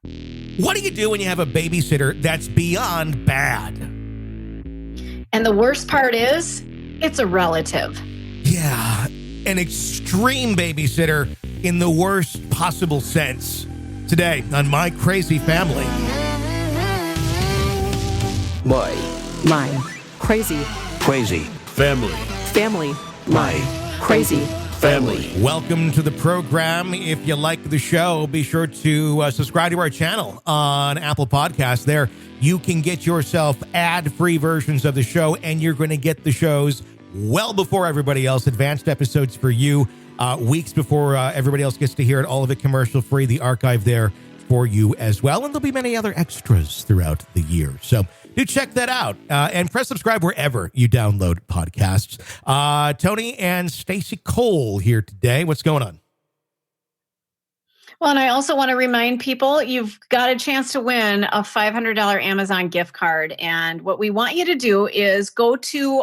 What do you do when you have a babysitter that's beyond bad? And the worst part is, it's a relative. Yeah, an extreme babysitter in the worst possible sense. Today on My Crazy Family. My crazy family. My crazy family. Welcome to the program. If you like the show, be sure to subscribe to our channel on Apple Podcasts. There, you can get yourself ad-free versions of the show, and you're going to get the shows well before everybody else. Advanced episodes for you, weeks before everybody else gets to hear it. All of it commercial-free. The archive there for you as well. And there'll be many other extras throughout the year. So do check that out and press subscribe wherever you download podcasts. Tony and Stacey Cole here today. What's going on? Well, and I also want to remind people you've got a chance to win a $500 Amazon gift card. And what we want you to do is go to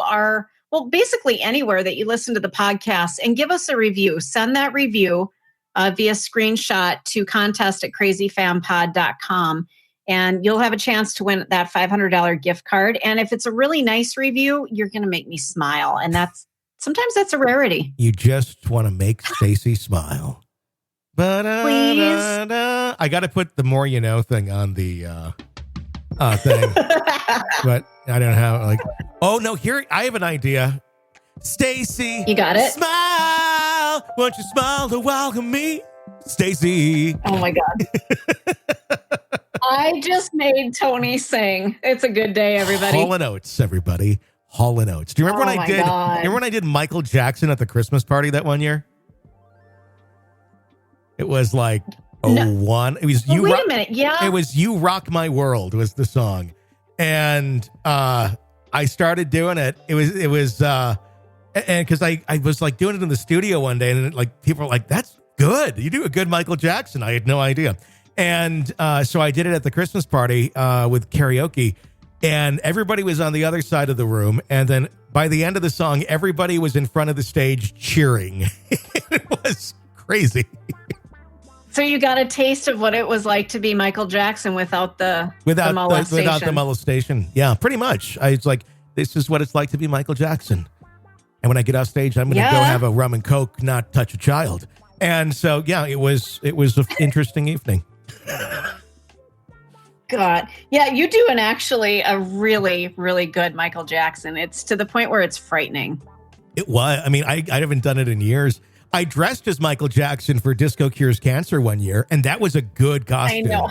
basically anywhere that you listen to the podcast and give us a review. Send that review via screenshot to contest@crazyfampod.com. And you'll have a chance to win that $500 gift card. And if it's a really nice review, you're going to make me smile. And sometimes that's a rarity. You just want to make Stacey smile. Please. I got to put the more you know thing on the thing. But I don't know how. Oh, no, here, I have an idea. Stacey. You got it? Smile. Won't you smile to welcome me? Stacey. Oh, my God. I just made Tony sing. It's a good day, everybody. Hall & Oates, everybody. Hall & Oates. Do you remember remember when I did Michael Jackson at the Christmas party that one year? It was like one. It was you. Wait a minute. Yeah. It was "You Rock My World" was the song, and I started doing it. It was and because I was like doing it in the studio one day, and people were like, "That's good. You do a good Michael Jackson." I had no idea. And so I did it at the Christmas party with karaoke, and everybody was on the other side of the room. And then by the end of the song, everybody was in front of the stage cheering. It was crazy. So you got a taste of what it was like to be Michael Jackson without the molestation. Without the molestation. Yeah, pretty much. It's like, this is what it's like to be Michael Jackson. And when I get off stage, I'm going to go have a rum and coke, not touch a child. And so, yeah, it was an interesting evening. God. Yeah, you do a really, really good Michael Jackson. It's to the point where it's frightening. It was. I mean, I haven't done it in years. I dressed as Michael Jackson for Disco Cures Cancer one year, and that was a good costume. I know.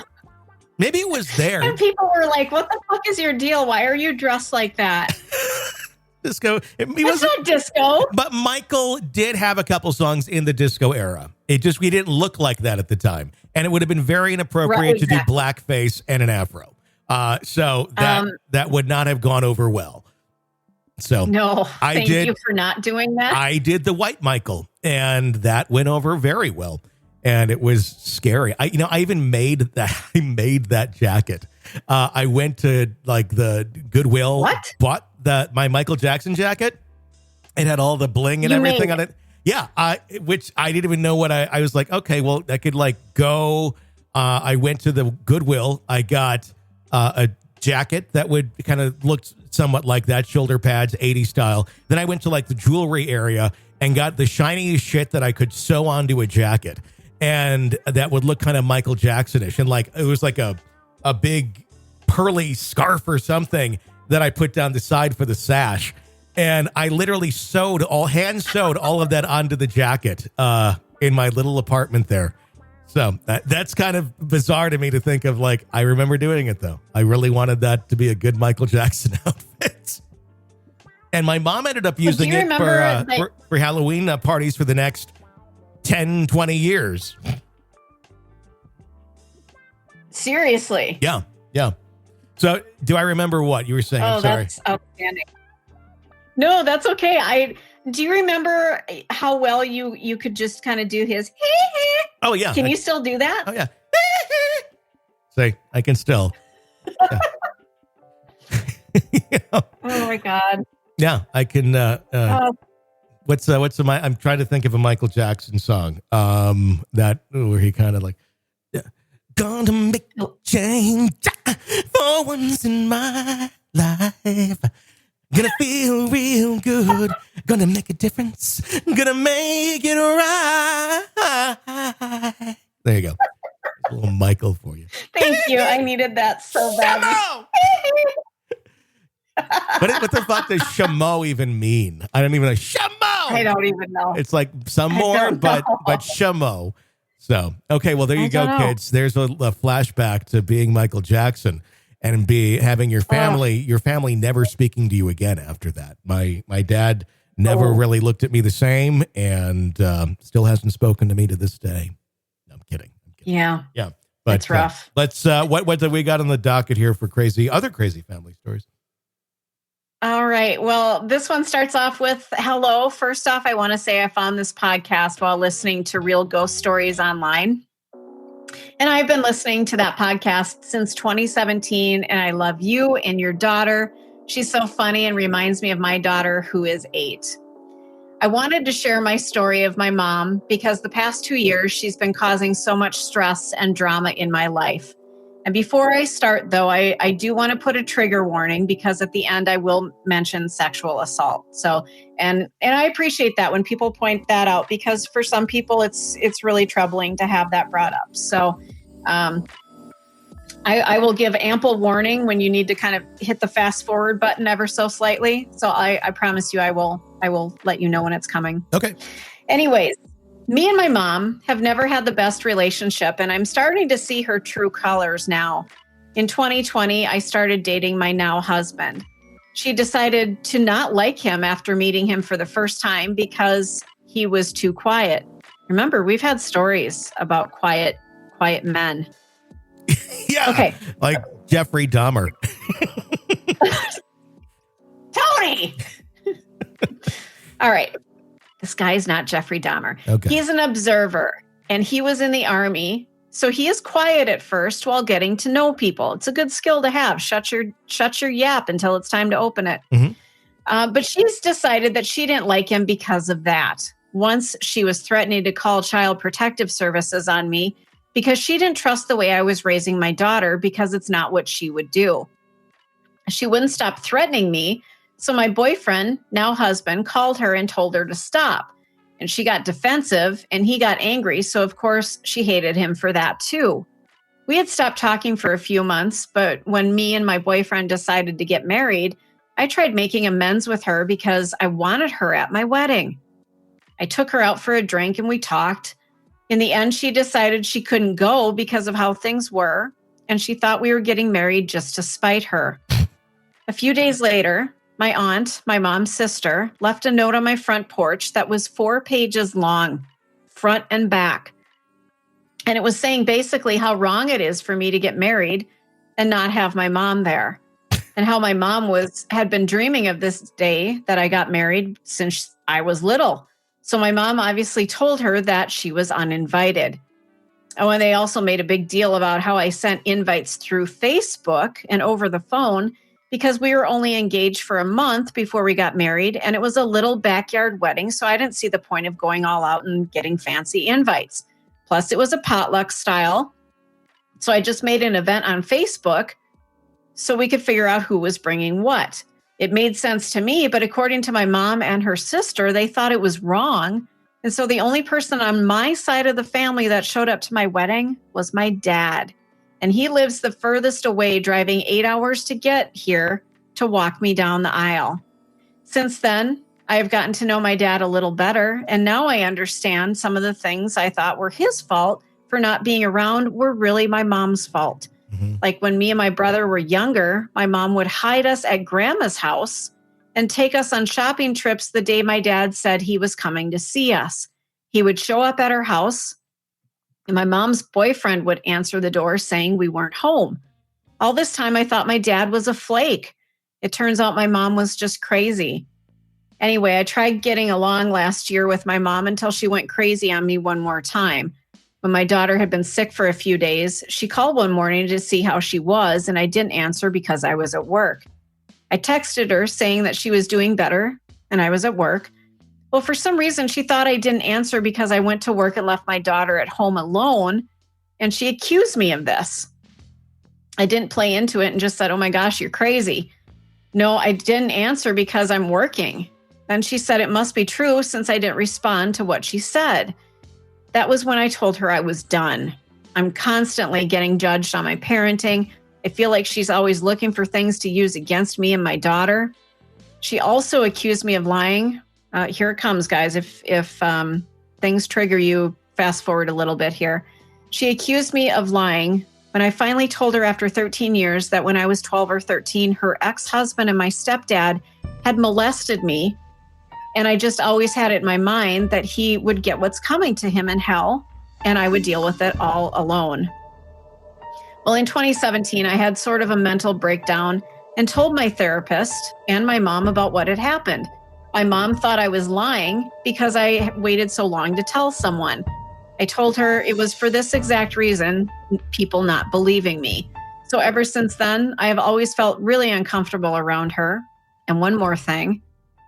Maybe it was there. And people were like, what the fuck is your deal? Why are you dressed like that? Disco. That's not disco. But Michael did have a couple songs in the disco era. We didn't look like that at the time. And it would have been very inappropriate to do blackface and an afro. So that would not have gone over well. So no, thank you for not doing that. I did the white Michael, and that went over very well. And it was scary. I even made that. I made that jacket. I went to the Goodwill. What? Bought my Michael Jackson jacket. It had all the bling and everything on it. Yeah. Which I didn't even know what I was like. Okay, well, I could go. I went to the Goodwill. I got a jacket that would kind of look somewhat like that, shoulder pads, 80s style. Then I went to the jewelry area and got the shiniest shit that I could sew onto a jacket, and that would look kind of Michael Jackson-ish. And it was like a big pearly scarf or something that I put down the side for the sash. And I literally hand sewed all of that onto the jacket in my little apartment there. So that's kind of bizarre to me to think of. I remember doing it, though. I really wanted that to be a good Michael Jackson outfit. And my mom ended up using it for Halloween parties for the next 10, 20 years. Seriously? Yeah. So do I remember what you were saying? I'm sorry. That's outstanding. No, that's okay. Do you remember how well you could just kind of do his Oh, yeah. Can you still do that? Oh, yeah. Say, I can still. Oh, my God. Yeah, I can. What's I'm trying to think of a Michael Jackson song where he kind of Gonna make a change for once in my life. Gonna feel real good. Gonna make a difference. Gonna make it right. There you go. A little Michael for you. Thank you. I needed that so badly. What the fuck does Shamo even mean? I don't even know. Shamo! I don't even know. It's like some more, but Shamo. So, okay, well, there you go, kids. There's a flashback to being Michael Jackson and having your family never speaking to you again after that. My dad never really looked at me the same and still hasn't spoken to me to this day. No, I'm kidding. Yeah. Yeah. But it's rough. Let's what do we got on the docket here for other crazy family stories? All right. Well, this one starts off with hello. First off, I want to say I found this podcast while listening to Real Ghost Stories online. And I've been listening to that podcast since 2017, and I love you and your daughter. She's so funny and reminds me of my daughter, who is 8. I wanted to share my story of my mom because the past 2 years, she's been causing so much stress and drama in my life. And before I start, though, I do want to put a trigger warning because at the end I will mention sexual assault. So, and I appreciate that when people point that out because for some people it's really troubling to have that brought up. So, I will give ample warning when you need to kind of hit the fast forward button ever so slightly. So I promise you I will let you know when it's coming. Okay. Anyways. Me and my mom have never had the best relationship, and I'm starting to see her true colors now. In 2020, I started dating my now husband. She decided to not like him after meeting him for the first time because he was too quiet. Remember, we've had stories about quiet men. Yeah. Okay. Like Jeffrey Dahmer. Tony! All right. This guy is not Jeffrey Dahmer. Okay. He's an observer, and he was in the Army. So he is quiet at first while getting to know people. It's a good skill to have. Shut your yap until it's time to open it. Mm-hmm. But she's decided that she didn't like him because of that. Once she was threatening to call Child Protective Services on me because she didn't trust the way I was raising my daughter because it's not what she would do. She wouldn't stop threatening me. So my boyfriend, now husband, called her and told her to stop. And she got defensive and he got angry. So of course she hated him for that too. We had stopped talking for a few months, but when me and my boyfriend decided to get married, I tried making amends with her because I wanted her at my wedding. I took her out for a drink and we talked. In the end, she decided she couldn't go because of how things were. And she thought we were getting married just to spite her. A few days later, my aunt, my mom's sister, left a note on my front porch that was 4 pages long, front and back. And it was saying basically how wrong it is for me to get married and not have my mom there. And how my mom had been dreaming of this day that I got married since I was little. So my mom obviously told her that she was uninvited. Oh, and they also made a big deal about how I sent invites through Facebook and over the phone because we were only engaged for a month before we got married, and it was a little backyard wedding, so I didn't see the point of going all out and getting fancy invites. Plus, it was a potluck style, so I just made an event on Facebook so we could figure out who was bringing what. It made sense to me, but according to my mom and her sister, they thought it was wrong, and so the only person on my side of the family that showed up to my wedding was my dad. And he lives the furthest away, driving 8 hours to get here to walk me down the aisle. Since then, I have gotten to know my dad a little better, and now I understand some of the things I thought were his fault for not being around were really my mom's fault. Mm-hmm. Like when me and my brother were younger, my mom would hide us at grandma's house and take us on shopping trips the day my dad said he was coming to see us. He would show up at our house, and my mom's boyfriend would answer the door saying we weren't home. All this time, I thought my dad was a flake. It turns out my mom was just crazy. Anyway, I tried getting along last year with my mom until she went crazy on me one more time. When my daughter had been sick for a few days, she called one morning to see how she was, and I didn't answer because I was at work. I texted her saying that she was doing better, and I was at work. Well, for some reason, she thought I didn't answer because I went to work and left my daughter at home alone. and she accused me of this. I didn't play into it and just said, oh my gosh, you're crazy. No, I didn't answer because I'm working. Then she said it must be true since I didn't respond to what she said. That was when I told her I was done. I'm constantly getting judged on my parenting. I feel like she's always looking for things to use against me and my daughter. She also accused me of lying. Here it comes, guys. If things trigger you, fast forward a little bit here. She accused me of lying when I finally told her after 13 years that when I was 12 or 13, her ex-husband and my stepdad had molested me. And I just always had it in my mind that he would get what's coming to him in hell, and I would deal with it all alone. Well, in 2017, I had sort of a mental breakdown and told my therapist and my mom about what had happened. My mom thought I was lying because I waited so long to tell someone. I told her it was for this exact reason, people not believing me. So ever since then, I have always felt really uncomfortable around her. And one more thing,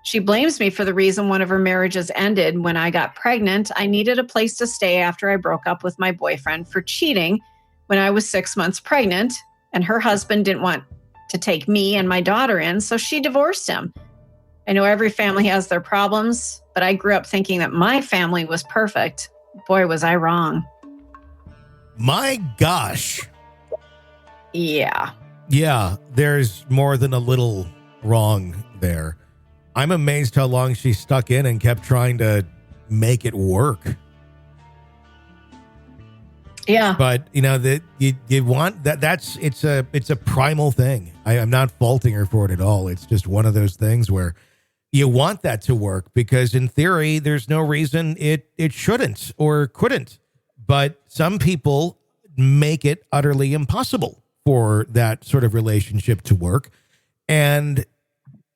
she blames me for the reason one of her marriages ended. When I got pregnant, I needed a place to stay after I broke up with my boyfriend for cheating when I was 6 months pregnant, and her husband didn't want to take me and my daughter in, so she divorced him. I know every family has their problems, but I grew up thinking that my family was perfect. Boy, was I wrong. My gosh. Yeah. Yeah, there's more than a little wrong there. I'm amazed how long she stuck in and kept trying to make it work. Yeah. But you know that you want that's it's a primal thing. I'm not faulting her for it at all. It's just one of those things where you want that to work because in theory there's no reason it shouldn't or couldn't. But some people make it utterly impossible for that sort of relationship to work. And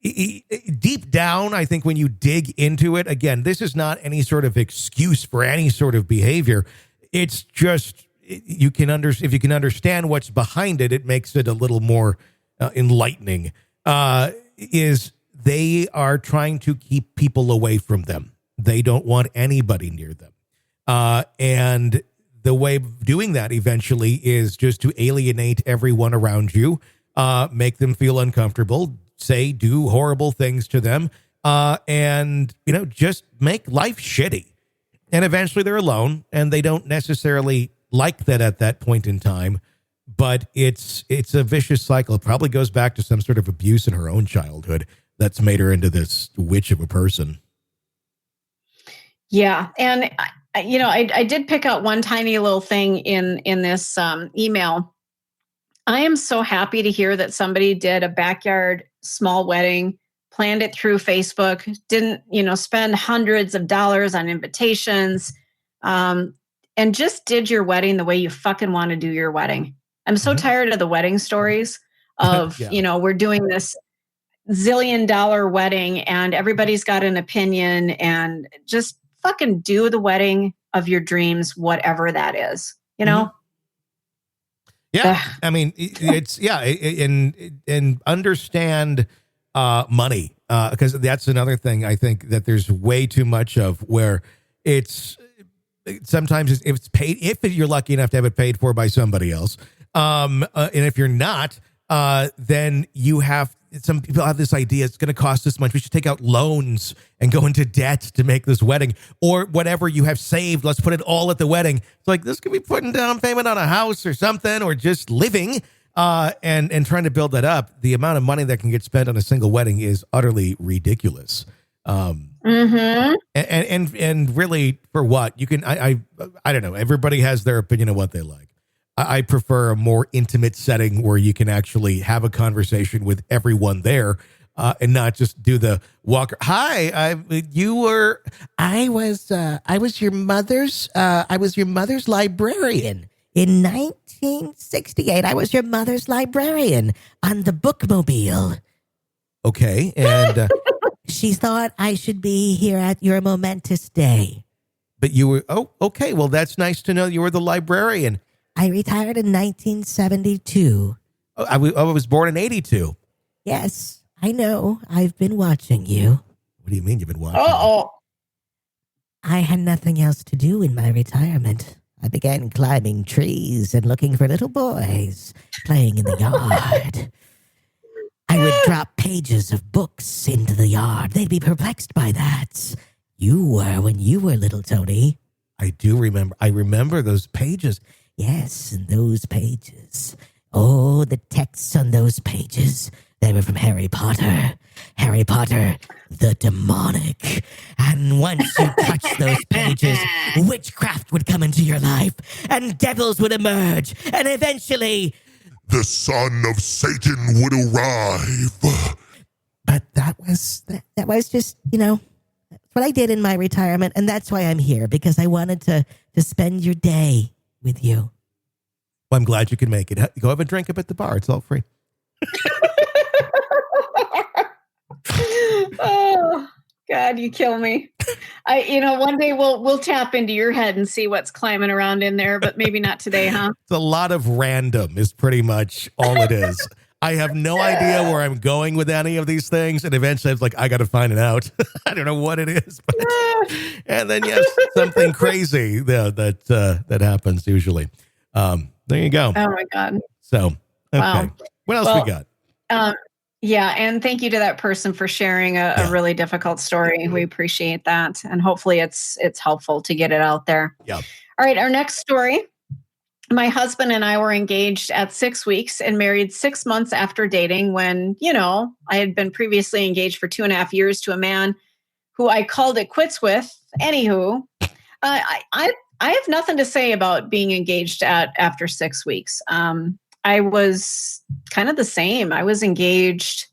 deep down, I think when you dig into it, again, this is not any sort of excuse for any sort of behavior. It's just if you can understand what's behind it, it makes it a little more enlightening. Is they are trying to keep people away from them. They don't want anybody near them. And the way of doing that eventually is just to alienate everyone around you, make them feel uncomfortable, do horrible things to them, and, just make life shitty. And eventually they're alone and they don't necessarily like that at that point in time, but it's a vicious cycle. It probably goes back to some sort of abuse in her own childhood that's made her into this witch of a person. Yeah. And, I did pick out one tiny little thing in this email. I am so happy to hear that somebody did a backyard small wedding, planned it through Facebook, didn't, spend hundreds of dollars on invitations, and just did your wedding the way you fucking want to do your wedding. I'm so tired of the wedding stories of, Yeah. We're doing this $zillion wedding and everybody's got an opinion, and just fucking do the wedding of your dreams, whatever that is, Yeah. I mean, it's and understand money, because that's another thing I think that there's way too much of, where sometimes it's paid, if you're lucky enough to have it paid for by somebody else. And if you're not, then some people have this idea, it's going to cost this much, we should take out loans and go into debt to make this wedding, or whatever you have saved, let's put it all at the wedding. It's like, this could be putting down payment on a house or something, or just living, and trying to build that up. The amount of money that can get spent on a single wedding is utterly ridiculous. And really, for what? You can, I don't know, everybody has their opinion of what they like. I prefer a more intimate setting where you can actually have a conversation with everyone there, and not just do the walker. Hi, I was your mother's librarian in 1968. I was your mother's librarian on the bookmobile. Okay, and she thought I should be here at your momentous day. But you were, okay. Well, that's nice to know you were the librarian. I retired in 1972. I was born in 82. Yes, I know. I've been watching you. What do you mean you've been watching? Uh-oh. I had nothing else to do in my retirement. I began climbing trees and looking for little boys playing in the yard. I would drop pages of books into the yard. They'd be perplexed by that. You were when you were little, Tony. I do remember. I remember those pages. Yes, and those pages. Oh, the texts on those pages. They were from Harry Potter. Harry Potter, the demonic. And once you touched those pages, witchcraft would come into your life, and devils would emerge, and eventually the son of Satan would arrive. But that was just, that's what I did in my retirement, and that's why I'm here, because I wanted to spend your day with you. Well, I'm glad you can make it. Go have a drink up at the bar. It's all free. Oh God, you kill me. One day we'll tap into your head and see what's climbing around in there, but maybe not today, huh? It's a lot of random is pretty much all it is. I have no idea where I'm going with any of these things, and eventually it's like I got to find it out. I don't know what it is, but and then yes, something crazy that happens usually. There you go. Oh my God. So okay, wow. What else we got? Yeah, and thank you to that person for sharing a really difficult story. We appreciate that, and hopefully it's helpful to get it out there. Yeah. All right, our next story. My husband and I were engaged at 6 weeks and married 6 months after dating when, I had been previously engaged for 2.5 years to a man who I called it quits with. Anywho, I have nothing to say about being engaged after 6 weeks. I was kind of the same. I was engaged,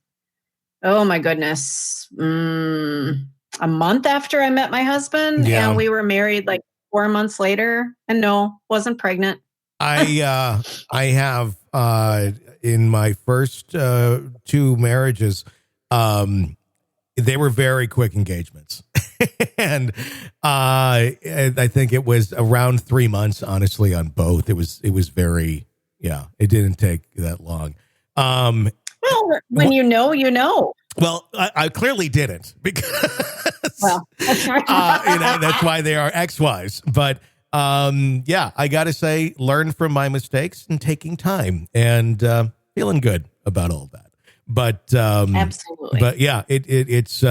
oh my goodness, a month after I met my husband, and we were married like 4 months later, and no, wasn't pregnant. I have in my first 2 marriages, they were very quick engagements. And I think it was around 3 months, honestly, on both. It was very, it didn't take that long. Well, when you know. Well, I clearly didn't because, that's right. That's why they are ex-wives. But I got to say, learn from my mistakes and taking time and feeling good about all that. But absolutely. But yeah, it's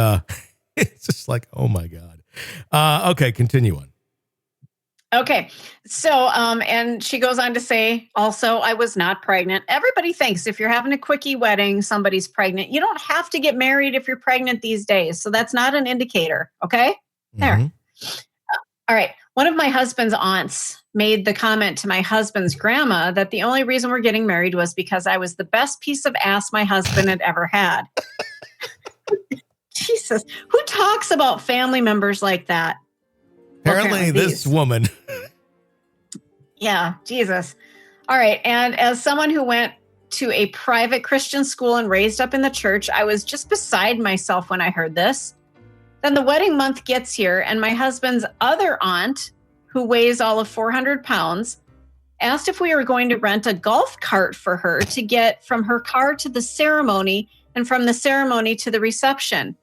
it's just like, oh my God. Okay, continue on. Okay. So, and she goes on to say, also, I was not pregnant. Everybody thinks if you're having a quickie wedding, somebody's pregnant. You don't have to get married if you're pregnant these days. So that's not an indicator. Okay. There. Mm-hmm. All right. One of my husband's aunts made the comment to my husband's grandma that the only reason we're getting married was because I was the best piece of ass my husband had ever had. Jesus. Who talks about family members like that? Apparently this woman. Yeah, Jesus. All right. And as someone who went to a private Christian school and raised up in the church, I was just beside myself when I heard this. Then the wedding month gets here, and my husband's other aunt, who weighs all of 400 pounds, asked if we were going to rent a golf cart for her to get from her car to the ceremony and from the ceremony to the reception.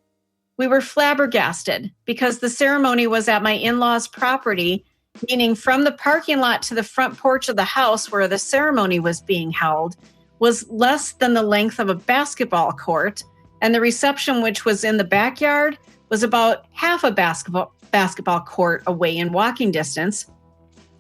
We were flabbergasted because the ceremony was at my in-laws' property, meaning from the parking lot to the front porch of the house where the ceremony was being held was less than the length of a basketball court, and the reception, which was in the backyard, was about half a basketball court away in walking distance.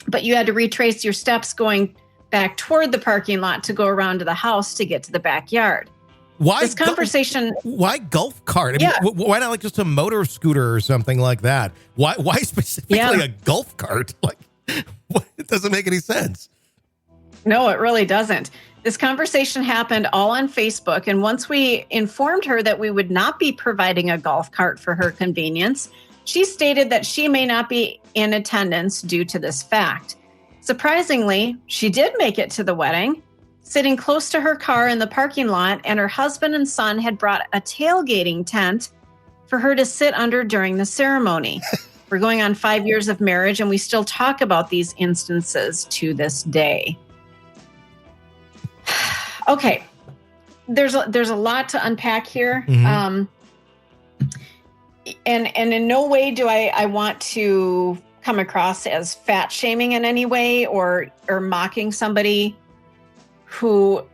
But you had to retrace your steps going back toward the parking lot to go around to the house to get to the backyard. Why this conversation? Why golf cart? I mean, why not like just a motor scooter or something like that? Why specifically a golf cart? Like, it doesn't make any sense. No, it really doesn't. This conversation happened all on Facebook, and once we informed her that we would not be providing a golf cart for her convenience, she stated that she may not be in attendance due to this fact. Surprisingly, she did make it to the wedding, sitting close to her car in the parking lot, and her husband and son had brought a tailgating tent for her to sit under during the ceremony. We're going on 5 years of marriage, and we still talk about these instances to this day. Okay, there's a lot to unpack here, and in no way do I want to come across as fat shaming in any way or mocking somebody who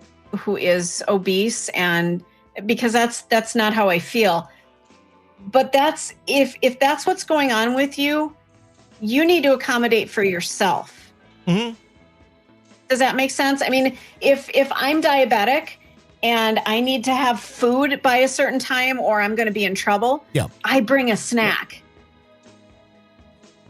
is obese, and because that's not how I feel. But that's if that's what's going on with you, you need to accommodate for yourself. Mm-hmm. Does that make sense? I mean, if I'm diabetic and I need to have food by a certain time or I'm going to be in trouble, I bring a snack.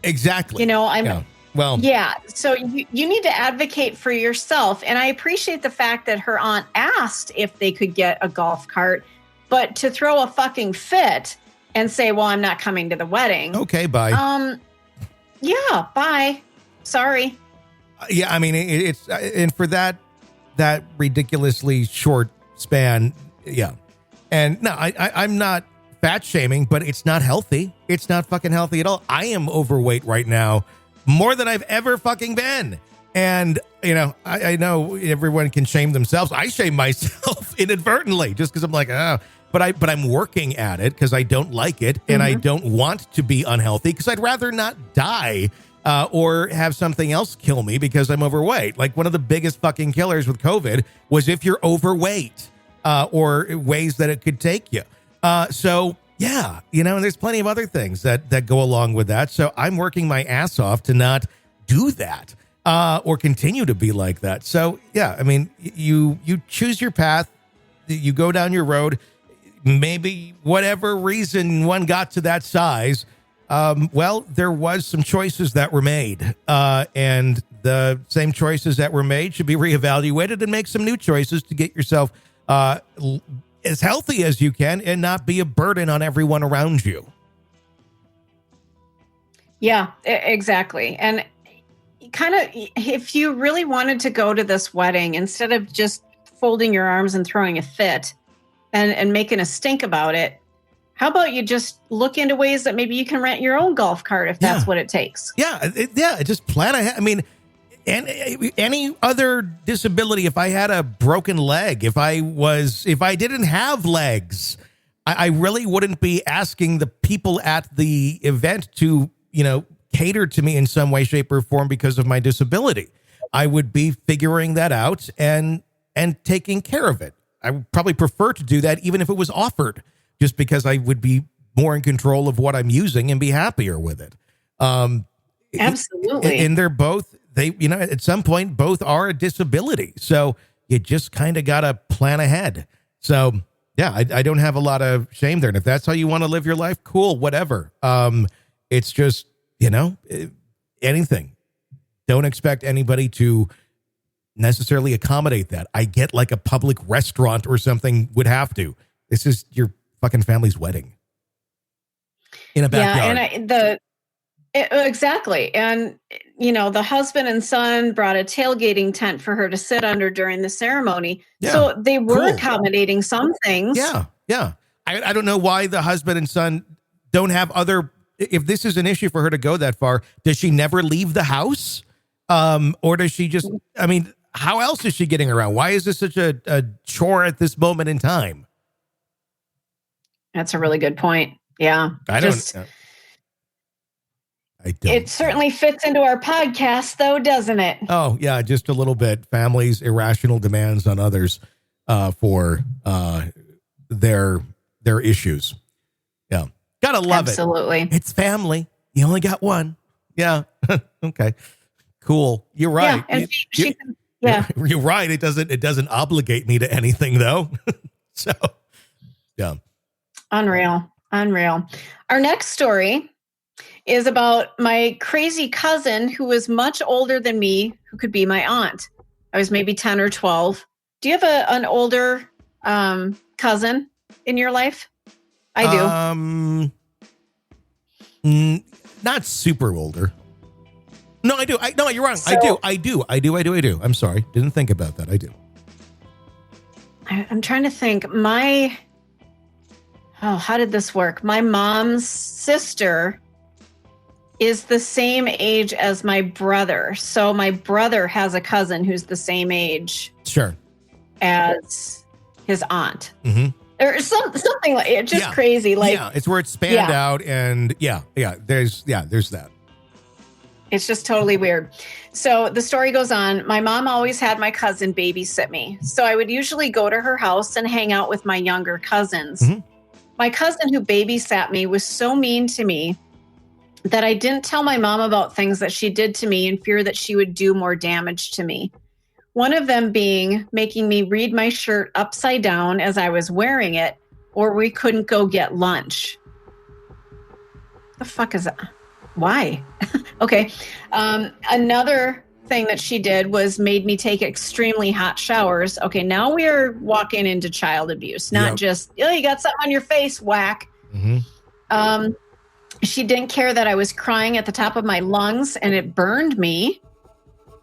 Exactly. You know, I'm yeah. Well, yeah. So you need to advocate for yourself. And I appreciate the fact that her aunt asked if they could get a golf cart, but to throw a fucking fit and say, well, I'm not coming to the wedding. Okay, bye. Yeah, bye. Sorry. Yeah, I mean, it's and for that ridiculously short span, yeah. And no, I'm not fat shaming, but it's not healthy. It's not fucking healthy at all. I am overweight right now, more than I've ever fucking been. And, you know, I know everyone can shame themselves. I shame myself inadvertently just because I'm like, but I'm working at it because I don't like it and I don't want to be unhealthy because I'd rather not die or have something else kill me because I'm overweight. Like one of the biggest fucking killers with COVID was if you're overweight or ways that it could take you. So, yeah, you know, and there's plenty of other things that go along with that. So I'm working my ass off to not do that or continue to be like that. So, yeah, I mean, you choose your path, you go down your road. Maybe whatever reason one got to that size, well, there was some choices that were made. And the same choices that were made should be reevaluated and make some new choices to get yourself as healthy as you can and not be a burden on everyone around you. Yeah, exactly. And kind of, if you really wanted to go to this wedding, instead of just folding your arms and throwing a fit and making a stink about it, how about you just look into ways that maybe you can rent your own golf cart if that's what it takes? Yeah, just plan ahead. I mean, and any other disability, if I had a broken leg, if I didn't have legs, I really wouldn't be asking the people at the event to, you know, cater to me in some way, shape, or form because of my disability. I would be figuring that out and taking care of it. I would probably prefer to do that even if it was offered, just because I would be more in control of what I'm using and be happier with it. Absolutely. And they're both, you know, at some point, both are a disability. So you just kind of got to plan ahead. So, yeah, I don't have a lot of shame there. And if that's how you want to live your life, cool, whatever. It's just, you know, anything. Don't expect anybody to necessarily accommodate that. I get like a public restaurant or something would have to. This is your fucking family's wedding in a backyard. Yeah, and exactly. And, you know, the husband and son brought a tailgating tent for her to sit under during the ceremony. Yeah, so they were accommodating some things. Yeah. I don't know why the husband and son don't have other, if this is an issue for her to go that far, does she never leave the house? Or does she just, I mean, how else is she getting around? Why is this such a chore at this moment in time? That's a really good point. Yeah. I don't. It certainly fits into our podcast, though, doesn't it? Oh, yeah, just a little bit. Families' irrational demands on others for their issues. Yeah. Gotta love it. Absolutely. It's family. You only got one. Yeah. Okay. Cool. You're right. Yeah, and you're right. It doesn't obligate me to anything, though. So, yeah. Unreal. Our next story is about my crazy cousin who was much older than me, who could be my aunt. I was maybe 10 or 12. Do you have an older cousin in your life? I do. Not super older. No, I do. No, you're wrong. I do. I'm sorry. Didn't think about that. I do. I'm trying to think. How did this work? My mom's sister is the same age as my brother. So my brother has a cousin who's the same age. Sure. As his aunt. Mm-hmm. Or something like it. Just crazy. Like, yeah, it's where it's spanned out, and there's that. It's just totally weird. So the story goes on. My mom always had my cousin babysit me. So I would usually go to her house and hang out with my younger cousins. Mhm. My cousin who babysat me was so mean to me that I didn't tell my mom about things that she did to me in fear that she would do more damage to me. One of them being making me read my shirt upside down as I was wearing it, or we couldn't go get lunch. The fuck is that? Why? Okay. Another thing that she did was made me take extremely hot showers. Okay, now we are walking into child abuse, not just, oh, you got something on your face, whack. Mm-hmm. She didn't care that I was crying at the top of my lungs and it burned me.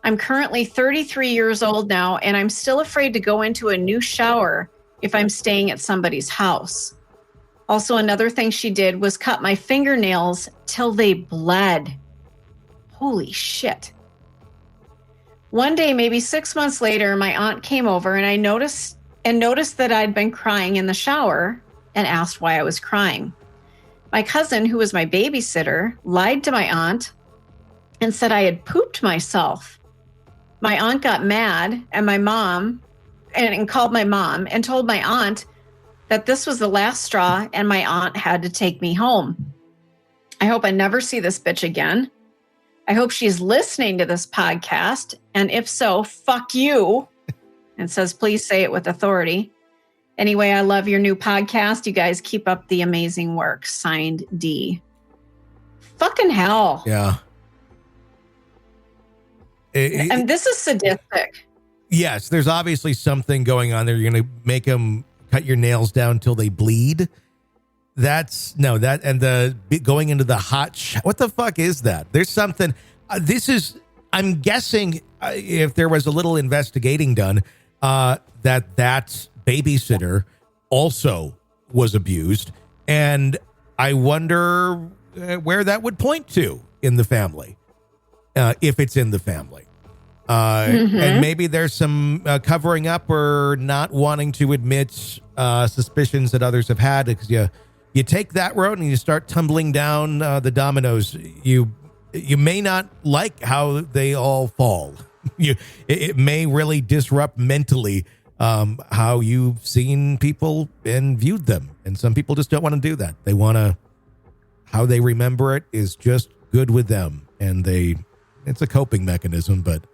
I'm currently 33 years old now, and I'm still afraid to go into a new shower if I'm staying at somebody's house. Also, another thing she did was cut my fingernails till they bled. Holy shit. One day, maybe 6 months later, my aunt came over and I noticed that I'd been crying in the shower and asked why I was crying. My cousin, who was my babysitter, lied to my aunt and said I had pooped myself. My aunt got mad and called my mom and told my aunt that this was the last straw and my aunt had to take me home. I hope I never see this bitch again. I hope she's listening to this podcast. And if so, fuck you. And says, please say it with authority. Anyway, I love your new podcast. You guys keep up the amazing work. Signed, D. Fucking hell. Yeah. And this is sadistic. Yes, there's obviously something going on there. You're going to make them cut your nails down till they bleed. And the going into the hot what the fuck is that? There's something. I'm guessing if there was a little investigating done, that babysitter also was abused, and I wonder where that would point to in the family, if it's in the family. And maybe there's some covering up or not wanting to admit suspicions that others have had, because you take that road and you start tumbling down the dominoes. You may not like how they all fall. It may really disrupt mentally how you've seen people and viewed them. And some people just don't want to do that. They want to, how they remember it is just good with them. And it's a coping mechanism, but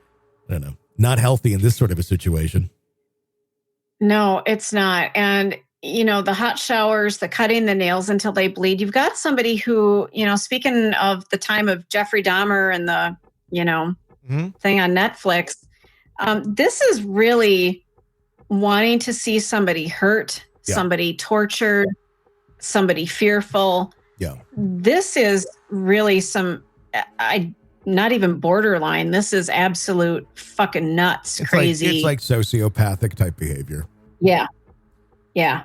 I don't know, not healthy in this sort of a situation. No, it's not. And, the hot showers, the cutting the nails until they bleed. You've got somebody who, speaking of the time of Jeffrey Dahmer and the, thing on Netflix, this is really wanting to see somebody hurt, somebody tortured, somebody fearful. Yeah. This is really not even borderline. This is absolute fucking nuts, crazy. It's like sociopathic type behavior. Yeah. Yeah.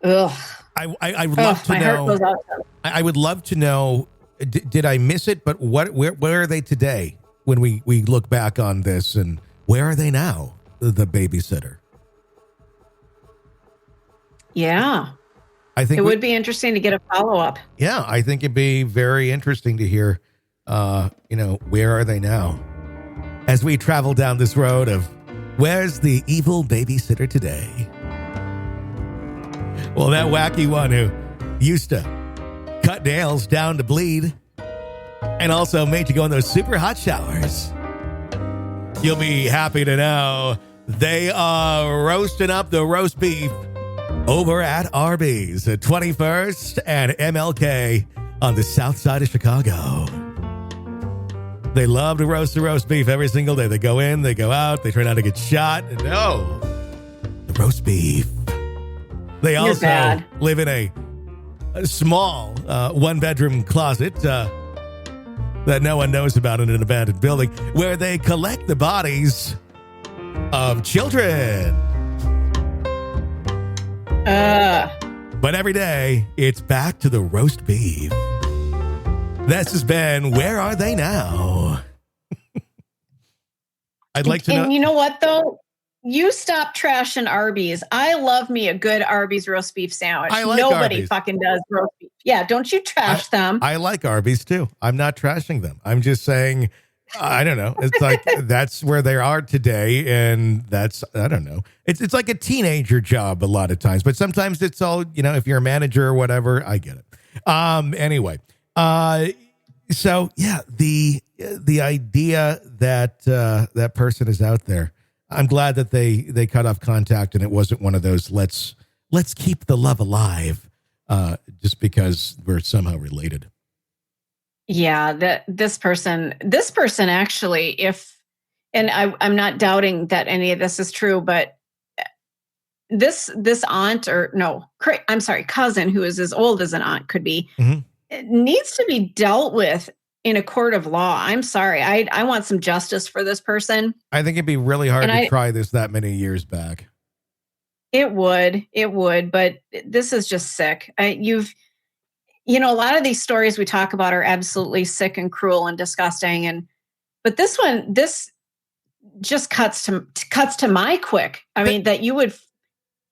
Ugh. I would love to know. I would love to know. Did I miss it? But where are they today when we look back on this, and where are they now? The babysitter. Yeah. I think it would be interesting to get a follow-up. Yeah, I think it'd be very interesting to hear, where are they now? As we travel down this road of where's the evil babysitter today? Well, that wacky one who used to cut nails down to bleed and also made you go in those super hot showers. You'll be happy to know they are roasting up the roast beef over at Arby's at 21st and MLK on the south side of Chicago. They love to roast the roast beef every single day. They go in, they go out, they try not to get shot. And the roast beef. They also live in a small one-bedroom closet that no one knows about in an abandoned building, where they collect the bodies of children. But every day, it's back to the roast beef. This has been Where Are They Now? I'd like to know. And you know what, though? You stop trashing Arby's. I love me a good Arby's roast beef sandwich. I like Nobody Arby's. fucking does roast beef. Yeah, don't you trash them. I like Arby's too. I'm not trashing them. I'm just saying, I don't know. It's like that's where they are today, and that's I don't know. It's like a teenager job a lot of times, but sometimes it's all if you're a manager or whatever, I get it. Anyway, so yeah, the idea that that person is out there. I'm glad that they cut off contact and it wasn't one of those let's keep the love alive just because we're somehow related. Yeah, this person actually, I'm not doubting that any of this is true, but this aunt cousin who is as old as an aunt could be, it needs to be dealt with in a court of law. I'm sorry. I want some justice for this person. I think it'd be really hard to try this that many years back. It would, but this is just sick. A lot of these stories we talk about are absolutely sick and cruel and disgusting. But this just cuts to my quick. I mean, that you would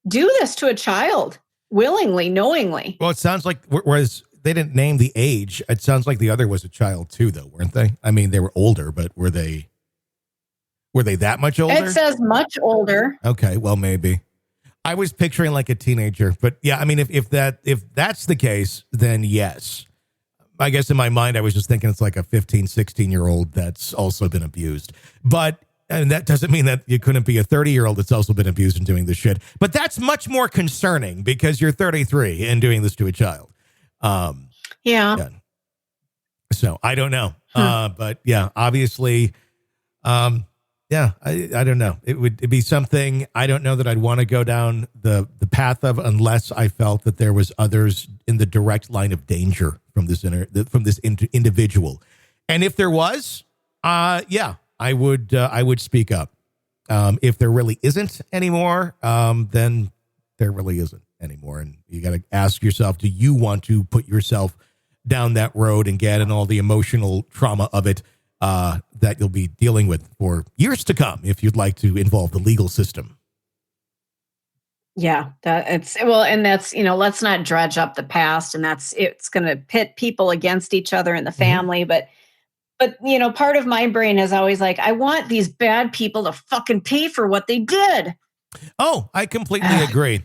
do this to a child willingly, knowingly. Well, it sounds like, whereas they didn't name the age, it sounds like the other was a child too, though, weren't they? I mean, they were older, but were they that much older? It says much older. Okay, well, maybe. I was picturing like a teenager, but yeah, I mean, if that's the case, then yes. I guess in my mind, I was just thinking it's like a 15, 16-year-old that's also been abused. And that doesn't mean that you couldn't be a 30-year-old that's also been abused and doing this shit. But that's much more concerning because you're 33 and doing this to a child. Yeah. So I don't know. But yeah, obviously, yeah, I don't know. It'd be something I don't know that I'd want to go down the path of unless I felt that there was others in the direct line of danger from this individual. And if there was, yeah, I would speak up. If there really isn't anymore, then there really isn't anymore. And you got to ask yourself, do you want to put yourself down that road and get in all the emotional trauma of it that you'll be dealing with for years to come if you'd like to involve the legal system? Yeah, let's not dredge up the past, and it's going to pit people against each other in the family. But part of my brain is always like, I want these bad people to fucking pay for what they did. Oh, I completely agree.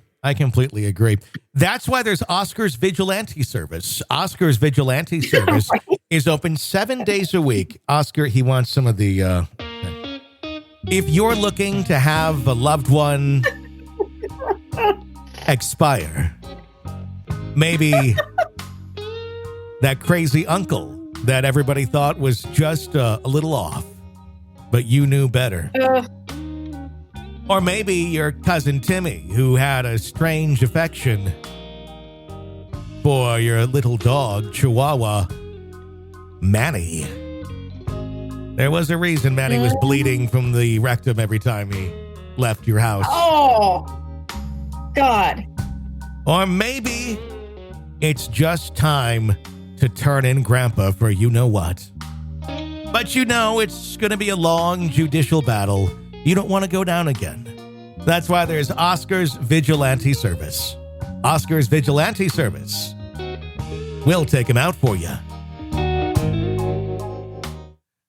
That's why there's Oscar's Vigilante Service. Oscar's Vigilante Service is open 7 days a week. Oscar, he wants some of the... if you're looking to have a loved one expire, maybe that crazy uncle that everybody thought was just a little off, but you knew better. Or maybe your cousin Timmy, who had a strange affection for your little dog, Chihuahua, Manny. There was a reason Manny was bleeding from the rectum every time he left your house. Oh, God. Or maybe it's just time to turn in Grandpa for you-know-what. But it's going to be a long judicial battle. You don't want to go down again. That's why there's Oscar's Vigilante Service. Oscar's Vigilante Service. We'll take him out for you.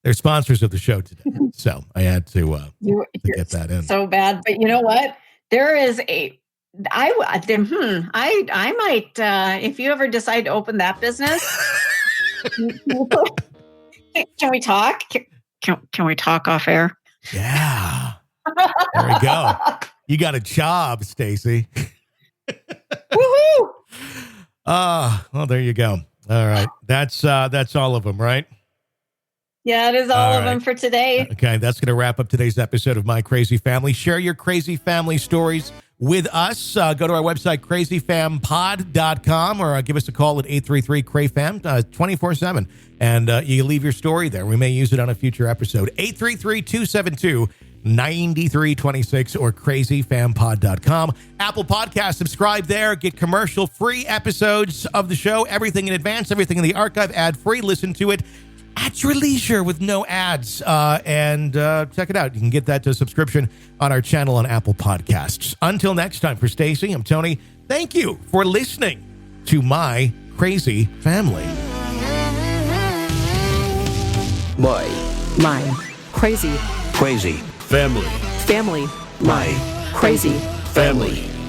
They're sponsors of the show today, so I had to get that in. So bad, but you know what? There is I might if you ever decide to open that business. Can we talk? Can we talk off air? Yeah. There we go. You got a job, Stacy. Woohoo! Well, there you go. All right. That's all of them, right? Yeah, it is all of them for today. Okay, that's going to wrap up today's episode of My Crazy Family. Share your crazy family stories with us. Go to our website, crazyfampod.com, or give us a call at 833-CRAYFAM 24/7. And you leave your story there. We may use it on a future episode. 833-272-9326 or crazyfampod.com. Apple Podcast, subscribe there. Get commercial-free episodes of the show. Everything in advance, everything in the archive, ad-free. Listen to it at your leisure with no ads. And check it out. You can get that to subscription on our channel on Apple Podcasts. Until next time, for Stacy, I'm Tony. Thank you for listening to My Crazy Family. My crazy Crazy family. family. My Crazy family.